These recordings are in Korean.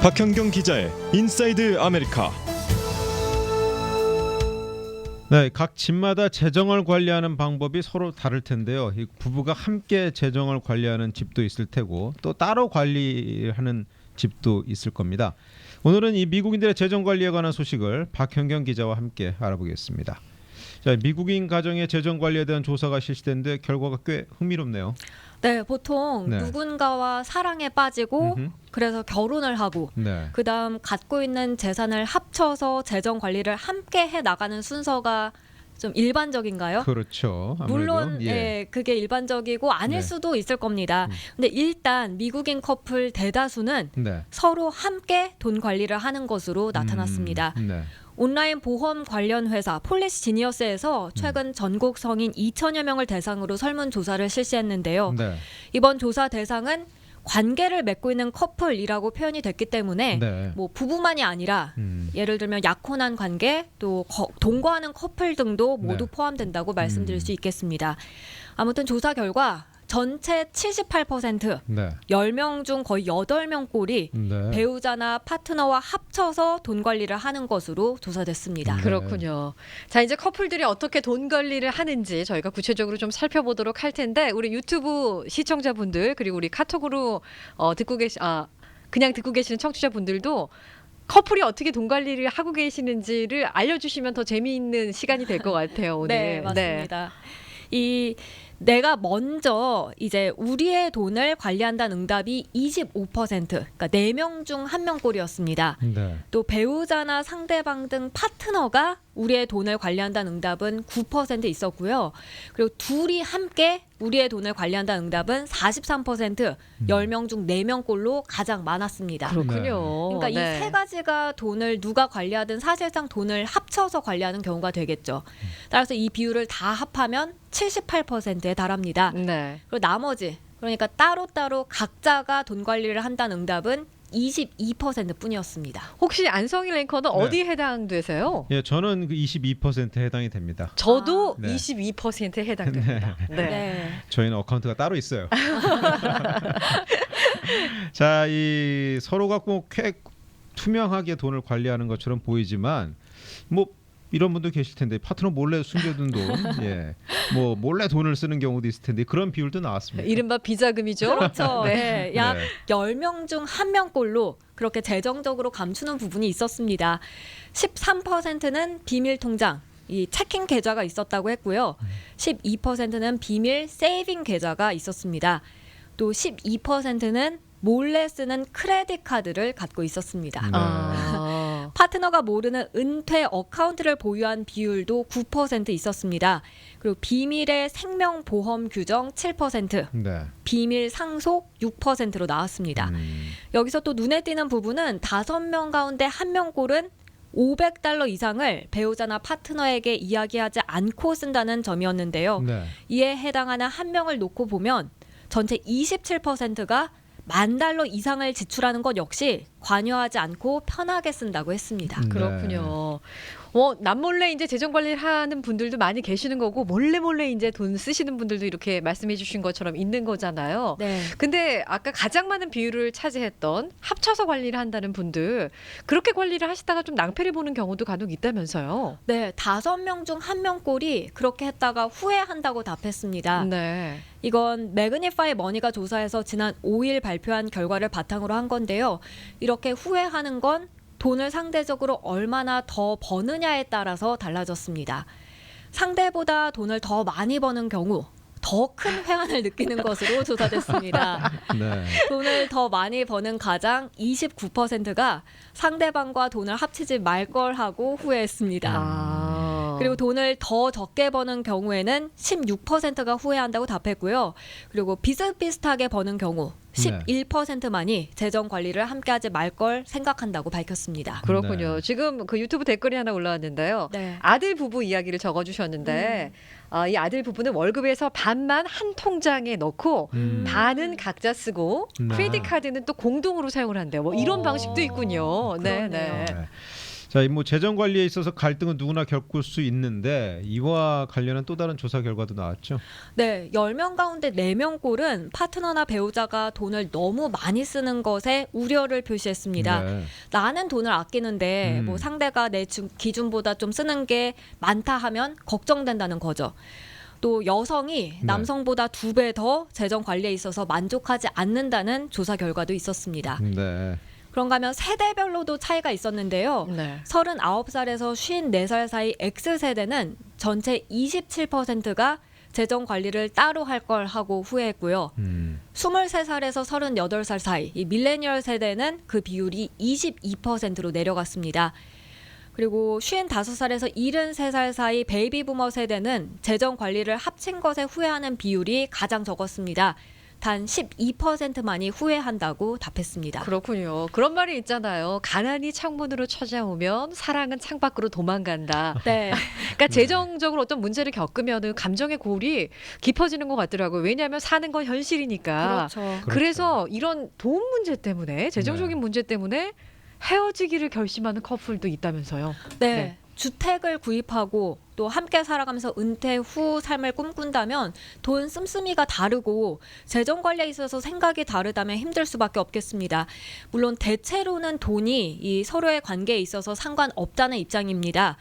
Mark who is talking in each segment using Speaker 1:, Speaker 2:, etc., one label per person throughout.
Speaker 1: 박현경 기자의 인사이드 아메리카.
Speaker 2: 네, 각 집마다 재정을 관리하는 방법이 서로 다를 텐데요. 이 부부가 함께 재정을 관리하는 집도 있을 테고 또 따로 관리하는 집도 있을 겁니다. 오늘은 이 미국인들의 재정 관리에 관한 소식을 박현경 기자와 함께 알아보겠습니다. 자, 미국인 가정의 재정 관리에 대한 조사가 실시됐는데 결과가 꽤 흥미롭네요.
Speaker 3: 네, 보통
Speaker 2: 네.
Speaker 3: 누군가와 사랑에 빠지고 그래서 결혼을 하고
Speaker 2: 네.
Speaker 3: 그다음 갖고 있는 재산을 합쳐서 재정 관리를 함께 해 나가는 순서가 좀 일반적인가요?
Speaker 2: 그렇죠. 아무래도.
Speaker 3: 물론 그게 일반적이고 아닐
Speaker 2: 네.
Speaker 3: 수도 있을 겁니다. 근데 일단 미국인 커플 대다수는
Speaker 2: 네.
Speaker 3: 서로 함께 돈 관리를 하는 것으로 나타났습니다.
Speaker 2: 네.
Speaker 3: 온라인 보험 관련 회사 폴리시 지니어스에서 최근 전국 성인 2천여 명을 대상으로 설문조사를 실시했는데요.
Speaker 2: 네.
Speaker 3: 이번 조사 대상은 관계를 맺고 있는 커플이라고 표현이 됐기 때문에
Speaker 2: 네.
Speaker 3: 뭐 부부만이 아니라 예를 들면 약혼한 관계 또 동거하는 커플 등도 모두
Speaker 2: 네.
Speaker 3: 포함된다고 말씀드릴 수 있겠습니다. 아무튼 조사 결과 전체 78%
Speaker 2: 네.
Speaker 3: 10명 중 거의 8명 꼴이
Speaker 2: 네.
Speaker 3: 배우자나 파트너와 합쳐서 돈 관리를 하는 것으로 조사됐습니다.
Speaker 2: 네.
Speaker 4: 그렇군요. 자, 이제 커플들이 어떻게 돈 관리를 하는지 저희가 구체적으로 좀 살펴보도록 할 텐데 우리 유튜브 시청자분들 그리고 우리 카톡으로 그냥 듣고 계시는 청취자분들도 커플이 어떻게 돈 관리를 하고 계시는지를 알려주시면 더 재미있는 시간이 될 것 같아요. 오늘.
Speaker 3: 네, 맞습니다. 내가 먼저 이제 우리의 돈을 관리한다는 응답이 25%, 그러니까 4명 중 1명 꼴이었습니다.
Speaker 2: 네.
Speaker 3: 또 배우자나 상대방 등 파트너가 우리의 돈을 관리한다는 응답은 9% 있었고요. 그리고 둘이 함께 우리의 돈을 관리한다는 응답은 43%, 10명 중 4명 꼴로 가장 많았습니다.
Speaker 4: 그렇군요.
Speaker 3: 그러니까 이 세 가지가 돈을 누가 관리하든 사실상 돈을 합쳐서 관리하는 경우가 되겠죠. 따라서 이 비율을 다 합하면 78%에 달합니다.
Speaker 4: 네.
Speaker 3: 그리고 나머지 그러니까 따로따로 각자가 돈 관리를 한다는 응답은 22% 뿐이었습니다.
Speaker 4: 혹시 안성희 랭커는
Speaker 2: 네.
Speaker 4: 어디에 해당되세요?
Speaker 2: 예, 저는 그 22%에 해당이 됩니다.
Speaker 4: 저도
Speaker 2: 네.
Speaker 4: 22%에 해당됩니다. 네.
Speaker 3: 네.
Speaker 2: 저희는 어카운트가 따로 있어요. 자, 이 서로가 꼭 투명하게 돈을 관리하는 것처럼 보이지만 뭐 이런 분도 계실 텐데 파트너 몰래 숨겨둔 돈, 뭐 몰래 돈을 쓰는 경우도 있을 텐데 그런 비율도 나왔습니다.
Speaker 4: 이른바 비자금이죠.
Speaker 3: 그렇죠. 네. 약
Speaker 2: 네.
Speaker 3: 10명 중 1명 꼴로 그렇게 재정적으로 감추는 부분이 있었습니다. 13%는 비밀 통장, 이 체킹 계좌가 있었다고 했고요. 12%는 비밀 세이빙 계좌가 있었습니다. 또 12%는 몰래 쓰는 크레딧 카드를 갖고 있었습니다.
Speaker 2: 네.
Speaker 3: 파트너가 모르는 은퇴 어카운트를 보유한 비율도 9% 있었습니다. 그리고 비밀의 생명보험 규정 7%,
Speaker 2: 네.
Speaker 3: 비밀 상속 6%로 나왔습니다. 여기서 또 눈에 띄는 부분은 5명 가운데 1명 꼴은 $500 이상을 배우자나 파트너에게 이야기하지 않고 쓴다는 점이었는데요.
Speaker 2: 네.
Speaker 3: 이에 해당하는 1명을 놓고 보면 전체 27%가 $10,000 이상을 지출하는 것 역시 관여하지 않고 편하게 쓴다고 했습니다.
Speaker 4: 그렇군요. 남몰래 이제 재정 관리를 하는 분들도 많이 계시는 거고 몰래 이제 돈 쓰시는 분들도 이렇게 말씀해 주신 것처럼 있는 거잖아요.
Speaker 3: 네.
Speaker 4: 근데 아까 가장 많은 비율을 차지했던 합쳐서 관리를 한다는 분들 그렇게 관리를 하시다가 좀 낭패를 보는 경우도 간혹 있다면서요.
Speaker 3: 네, 5명 중 1명 꼴이 그렇게 했다가 후회한다고 답했습니다.
Speaker 4: 네.
Speaker 3: 이건 매그니파이 머니가 조사해서 지난 5일 발표한 결과를 바탕으로 한 건데요. 이렇게 후회하는 건 돈을 상대적으로 얼마나 더 버느냐에 따라서 달라졌습니다. 상대보다 돈을 더 많이 버는 경우 더 큰 회한을 느끼는 것으로 조사됐습니다.
Speaker 2: 네.
Speaker 3: 돈을 더 많이 버는 가장 29%가 상대방과 돈을 합치지 말 걸 하고 후회했습니다. 그리고 돈을 더 적게 버는 경우에는 16%가 후회한다고 답했고요. 그리고 비슷비슷하게 버는 경우 11%만이 재정 관리를 함께하지 말 걸 생각한다고 밝혔습니다.
Speaker 4: 그렇군요.
Speaker 2: 네.
Speaker 4: 지금 그 유튜브 댓글이 하나 올라왔는데요.
Speaker 3: 네.
Speaker 4: 아들 부부 이야기를 적어주셨는데 이 아들 부부는 월급에서 반만 한 통장에 넣고 반은 각자 쓰고
Speaker 2: 네.
Speaker 4: 크레딧 카드는 또 공동으로 사용을 한대요. 뭐 이런 방식도 있군요. 네,
Speaker 3: 그러네요.
Speaker 4: 네.
Speaker 2: 네. 자, 이 뭐 재정 관리에 있어서 갈등은 누구나 겪을 수 있는데 이와 관련한 또 다른 조사 결과도 나왔죠.
Speaker 3: 네, 10명 가운데 4명 꼴은 파트너나 배우자가 돈을 너무 많이 쓰는 것에 우려를 표시했습니다.
Speaker 2: 네.
Speaker 3: 나는 돈을 아끼는데 뭐 상대가 내 기준보다 좀 쓰는 게 많다 하면 걱정된다는 거죠. 또 여성이 남성보다 2배 더 재정 관리에 있어서 만족하지 않는다는 조사 결과도 있었습니다.
Speaker 2: 네.
Speaker 3: 그런가 하면 세대별로도 차이가 있었는데요.
Speaker 4: 네.
Speaker 3: 39살에서 54살 사이 X세대는 전체 27%가 재정 관리를 따로 할 걸 하고 후회했고요. 23살에서 38살 사이 이 밀레니얼 세대는 그 비율이 22%로 내려갔습니다. 그리고 55살에서 73살 사이 베이비 부머 세대는 재정 관리를 합친 것에 후회하는 비율이 가장 적었습니다. 단 12%만이 후회한다고 답했습니다.
Speaker 4: 그렇군요. 그런 말이 있잖아요. 가난이 창문으로 찾아오면 사랑은 창밖으로 도망간다.
Speaker 3: 네.
Speaker 4: 그러니까 재정적으로 어떤 문제를 겪으면은 감정의 골이 깊어지는 것 같더라고요. 왜냐하면 사는 건 현실이니까.
Speaker 3: 그렇죠.
Speaker 4: 그래서 이런 돈 문제 때문에 재정적인 문제 때문에 헤어지기를 결심하는 커플도 있다면서요.
Speaker 3: 네.
Speaker 4: 네.
Speaker 3: 주택을 구입하고 또 함께 살아가면서 은퇴 후 삶을 꿈꾼다면 돈 씀씀이가 다르고 재정 관리에 있어서 생각이 다르다면 힘들 수밖에 없겠습니다. 물론 대체로는 돈이 이 서로의 관계에 있어서 상관없다는 입장입니다.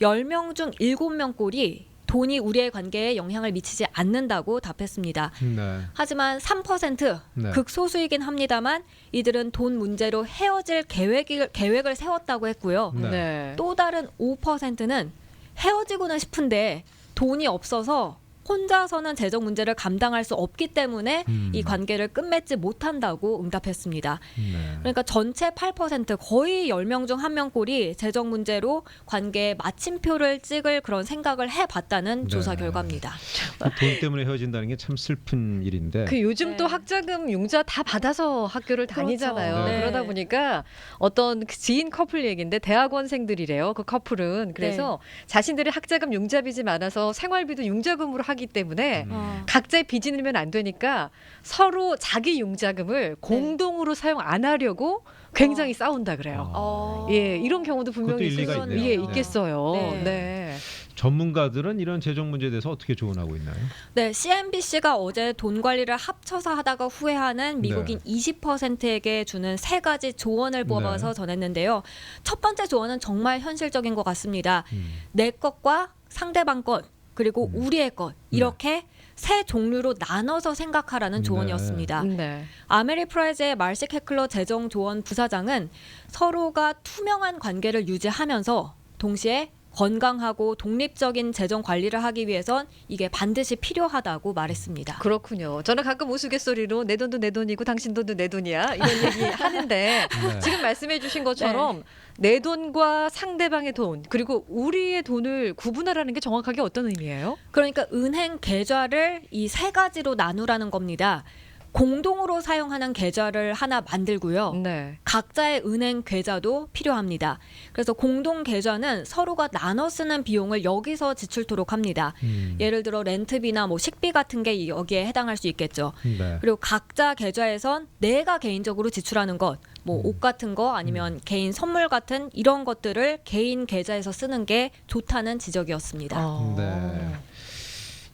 Speaker 3: 10명 중 7명 꼴이 돈이 우리의 관계에 영향을 미치지 않는다고 답했습니다.
Speaker 2: 네.
Speaker 3: 하지만 3%
Speaker 2: 네.
Speaker 3: 극소수이긴 합니다만 이들은 돈 문제로 헤어질 계획을 세웠다고 했고요.
Speaker 2: 네.
Speaker 3: 또 다른 5%는 헤어지고는 싶은데 돈이 없어서 혼자서는 재정 문제를 감당할 수 없기 때문에 이 관계를 끝맺지 못한다고 응답했습니다.
Speaker 2: 네.
Speaker 3: 그러니까 전체 8% 거의 10명 중 1명 꼴이 재정 문제로 관계에 마침표를 찍을 그런 생각을 해봤다는 조사 결과입니다.
Speaker 2: 돈 때문에 헤어진다는 게 참 슬픈 일인데.
Speaker 4: 그 요즘
Speaker 3: 네.
Speaker 4: 또 학자금 융자 다 받아서 학교를 다니잖아요.
Speaker 2: 그렇죠.
Speaker 3: 네.
Speaker 4: 그러다 보니까 어떤 그 지인 커플 얘기인데 대학원생들이래요. 그 커플은 그래서 자신들의 학자금 융자빚이 많아서 생활비도 융자금으로 하기 때문에 각자의 빚이 늘면 안 되니까 서로 자기 융자금을 공동으로 사용 안 하려고 굉장히 싸운다 그래요. 예, 이런 경우도 분명히
Speaker 2: 그것도 일리가
Speaker 3: 있네요.
Speaker 4: 예,
Speaker 3: 네.
Speaker 4: 있겠어요.
Speaker 3: 네.
Speaker 4: 네.
Speaker 2: 전문가들은 이런 재정 문제에 대해서 어떻게 조언하고 있나요?
Speaker 3: 네, CNBC가 어제 돈 관리를 합쳐서 하다가 후회하는 미국인 20%에게 주는 3가지 조언을 뽑아서 전했는데요. 첫 번째 조언은 정말 현실적인 것 같습니다. 내 것과 상대방 것 그리고 우리의 것 이렇게 세 종류로 나눠서 생각하라는 조언이었습니다.
Speaker 4: 네.
Speaker 3: 아메리프라이즈의 말시 캐클러 재정조언 부사장은 서로가 투명한 관계를 유지하면서 동시에 건강하고 독립적인 재정 관리를 하기 위해선 이게 반드시 필요하다고 말했습니다.
Speaker 4: 그렇군요. 저는 가끔 우스갯소리로 내 돈도 내 돈이고 당신 돈도 내 돈이야 이런 얘기 하는데 지금 말씀해 주신 것처럼 내 돈과 상대방의 돈 그리고 우리의 돈을 구분하라는 게 정확하게 어떤 의미예요?
Speaker 3: 그러니까 은행 계좌를 이 3가지로 나누라는 겁니다. 공동으로 사용하는 계좌를 하나 만들고요.
Speaker 4: 네.
Speaker 3: 각자의 은행 계좌도 필요합니다. 그래서 공동 계좌는 서로가 나눠 쓰는 비용을 여기서 지출토록 합니다. 예를 들어 렌트비나 뭐 식비 같은 게 여기에 해당할 수 있겠죠.
Speaker 2: 네.
Speaker 3: 그리고 각자 계좌에선 내가 개인적으로 지출하는 것, 뭐 옷 같은 거 아니면 개인 선물 같은 이런 것들을 개인 계좌에서 쓰는 게 좋다는 지적이었습니다.
Speaker 2: 네.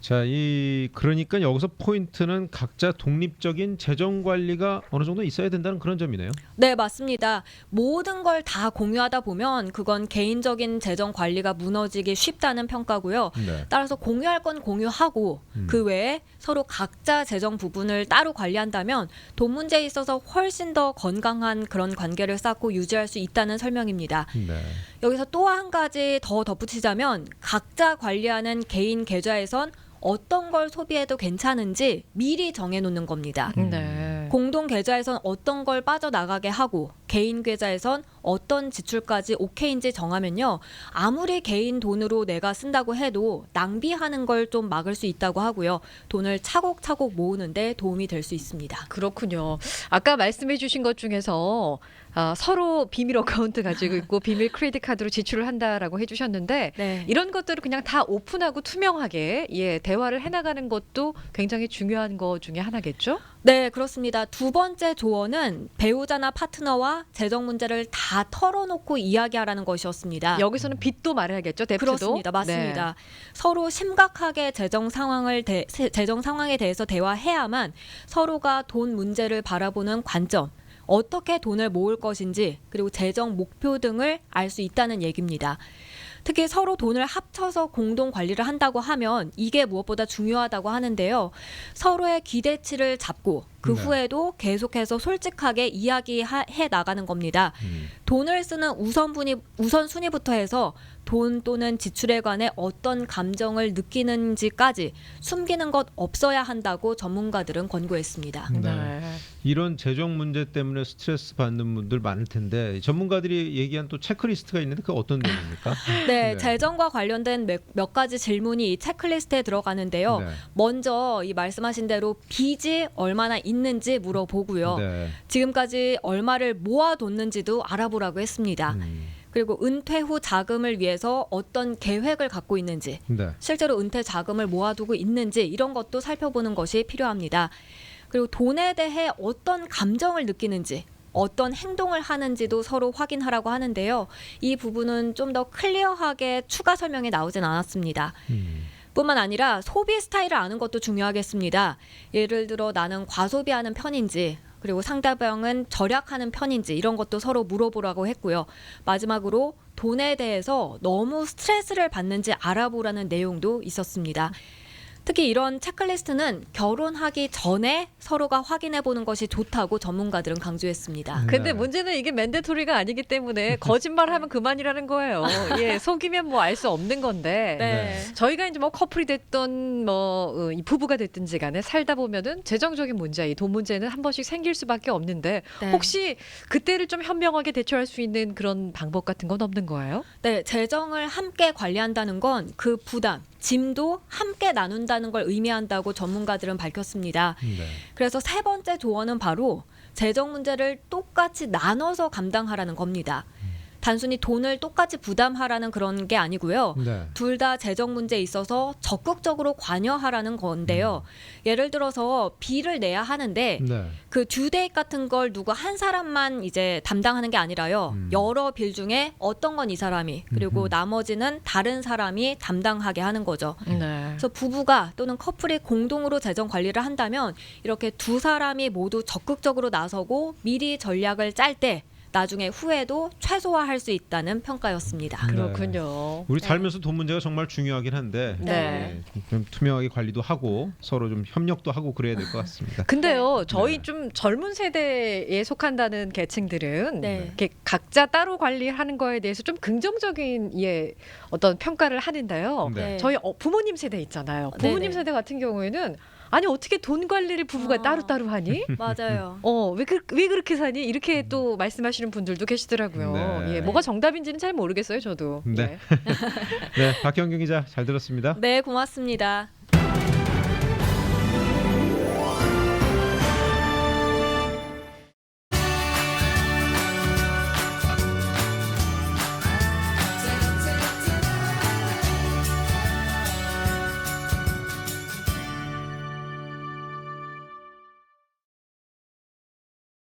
Speaker 2: 자, 그러니까 여기서 포인트는 각자 독립적인 재정 관리가 어느 정도 있어야 된다는 그런 점이네요.
Speaker 3: 네, 맞습니다. 모든 걸 다 공유하다 보면 그건 개인적인 재정 관리가 무너지기 쉽다는 평가고요.
Speaker 2: 네.
Speaker 3: 따라서 공유할 건 공유하고 그 외에 서로 각자 재정 부분을 따로 관리한다면 돈 문제에 있어서 훨씬 더 건강한 그런 관계를 쌓고 유지할 수 있다는 설명입니다.
Speaker 2: 네.
Speaker 3: 여기서 또 한 가지 더 덧붙이자면 각자 관리하는 개인 계좌에선 어떤 걸 소비해도 괜찮은지 미리 정해놓는 겁니다.
Speaker 4: 네.
Speaker 3: 공동 계좌에선 어떤 걸 빠져나가게 하고 개인 계좌에선 어떤 지출까지 오케이인지 정하면요. 아무리 개인 돈으로 내가 쓴다고 해도 낭비하는 걸 좀 막을 수 있다고 하고요. 돈을 차곡차곡 모으는데 도움이 될 수 있습니다.
Speaker 4: 그렇군요. 아까 말씀해 주신 것 중에서 서로 비밀 어카운트 가지고 있고 비밀 크레딧 카드로 지출을 한다라고 해주셨는데
Speaker 3: 네.
Speaker 4: 이런 것들을 그냥 다 오픈하고 투명하게 대화를 해나가는 것도 굉장히 중요한 것 중에 하나겠죠?
Speaker 3: 네, 그렇습니다. 두 번째 조언은 배우자나 파트너와 재정 문제를 다 털어놓고 이야기하라는 것이었습니다.
Speaker 4: 여기서는 빚도 말해야겠죠. 뎁트도.
Speaker 3: 그렇습니다. 맞습니다. 서로 심각하게 재정 상황에 대해서 대화해야만 서로가 돈 문제를 바라보는 관점, 어떻게 돈을 모을 것인지, 그리고 재정 목표 등을 알 수 있다는 얘기입니다. 특히 서로 돈을 합쳐서 공동 관리를 한다고 하면 이게 무엇보다 중요하다고 하는데요. 서로의 기대치를 잡고 그
Speaker 2: 네.
Speaker 3: 후에도 계속해서 솔직하게 이야기해 나가는 겁니다. 돈을 쓰는 우선순위부터 해서 돈 또는 지출에 관해 어떤 감정을 느끼는지까지 숨기는 것 없어야 한다고 전문가들은 권고했습니다.
Speaker 2: 네. 이런 재정 문제 때문에 스트레스 받는 분들 많을 텐데 전문가들이 얘기한 또 체크리스트가 있는데 그게 어떤 내용입니까?
Speaker 3: 네,
Speaker 2: 네.
Speaker 3: 재정과 관련된 몇 가지 질문이 이 체크리스트에 들어가는데요.
Speaker 2: 네.
Speaker 3: 먼저 이 말씀하신 대로 빚이 얼마나 있는지 물어보고요.
Speaker 2: 네.
Speaker 3: 지금까지 얼마를 모아뒀는지도 알아보라고 했습니다. 그리고 은퇴 후 자금을 위해서 어떤 계획을 갖고 있는지,
Speaker 2: 네.
Speaker 3: 실제로 은퇴 자금을 모아두고 있는지 이런 것도 살펴보는 것이 필요합니다. 그리고 돈에 대해 어떤 감정을 느끼는지, 어떤 행동을 하는지도 서로 확인하라고 하는데요. 이 부분은 좀 더 클리어하게 추가 설명이 나오진 않았습니다. 뿐만 아니라 소비 스타일을 아는 것도 중요하겠습니다. 예를 들어 나는 과소비하는 편인지, 그리고 상대방은 절약하는 편인지 이런 것도 서로 물어보라고 했고요. 마지막으로 돈에 대해서 너무 스트레스를 받는지 알아보라는 내용도 있었습니다. 특히 이런 체크리스트는 결혼하기 전에 서로가 확인해 보는 것이 좋다고 전문가들은 강조했습니다.
Speaker 4: 근데
Speaker 2: 네.
Speaker 4: 문제는 이게 맨데토리가 아니기 때문에 거짓말하면 그만이라는 거예요. 예, 속이면 뭐 알 수 없는 건데.
Speaker 3: 네.
Speaker 4: 저희가 이제 뭐 커플이 됐던 이 부부가 됐든지 간에 살다 보면은 재정적인 문제, 이 돈 문제는 한 번씩 생길 수밖에 없는데
Speaker 3: 네.
Speaker 4: 혹시 그때를 좀 현명하게 대처할 수 있는 그런 방법 같은 건 없는 거예요?
Speaker 3: 네, 재정을 함께 관리한다는 건 그 부담, 짐도 함께 나눈다는 걸 의미한다고 전문가들은 밝혔습니다.
Speaker 2: 네.
Speaker 3: 그래서 세 번째 조언은 바로 재정 문제를 똑같이 나눠서 감당하라는 겁니다. 단순히 돈을 똑같이 부담하라는 그런 게 아니고요.
Speaker 2: 네.
Speaker 3: 둘 다 재정 문제에 있어서 적극적으로 관여하라는 건데요. 예를 들어서 비를 내야 하는데
Speaker 2: 네.
Speaker 3: 그 듀데이트 같은 걸 누구 한 사람만 이제 담당하는 게 아니라요. 여러 빌 중에 어떤 건 이 사람이, 그리고 나머지는 다른 사람이 담당하게 하는 거죠.
Speaker 4: 네.
Speaker 3: 그래서 부부가 또는 커플이 공동으로 재정 관리를 한다면 이렇게 두 사람이 모두 적극적으로 나서고 미리 전략을 짤 때 나중에 후에도 최소화할 수 있다는 평가였습니다.
Speaker 4: 그렇군요.
Speaker 2: 우리 살면서 돈 문제가 정말 중요하긴 한데
Speaker 4: 네.
Speaker 2: 좀 투명하게 관리도 하고 서로 좀 협력도 하고 그래야 될 것 같습니다.
Speaker 4: 근데요, 저희
Speaker 2: 네.
Speaker 4: 좀 젊은 세대에 속한다는 계층들은
Speaker 3: 네.
Speaker 4: 이렇게 각자 따로 관리하는 거에 대해서 좀 긍정적인 어떤 평가를 하는데요.
Speaker 2: 네.
Speaker 4: 저희 부모님 세대 있잖아요. 부모님
Speaker 3: 네네.
Speaker 4: 세대 같은 경우에는 아니 어떻게 돈 관리를 부부가
Speaker 3: 아.
Speaker 4: 따로따로 하니?
Speaker 3: 맞아요.
Speaker 4: 왜 그렇게 사니? 이렇게 또 말씀하시는 분들도 계시더라고요.
Speaker 2: 네.
Speaker 4: 예, 뭐가 정답인지는 잘 모르겠어요, 저도.
Speaker 2: 네.
Speaker 4: 예.
Speaker 2: 네, 박현경 기자 잘 들었습니다.
Speaker 3: 네, 고맙습니다.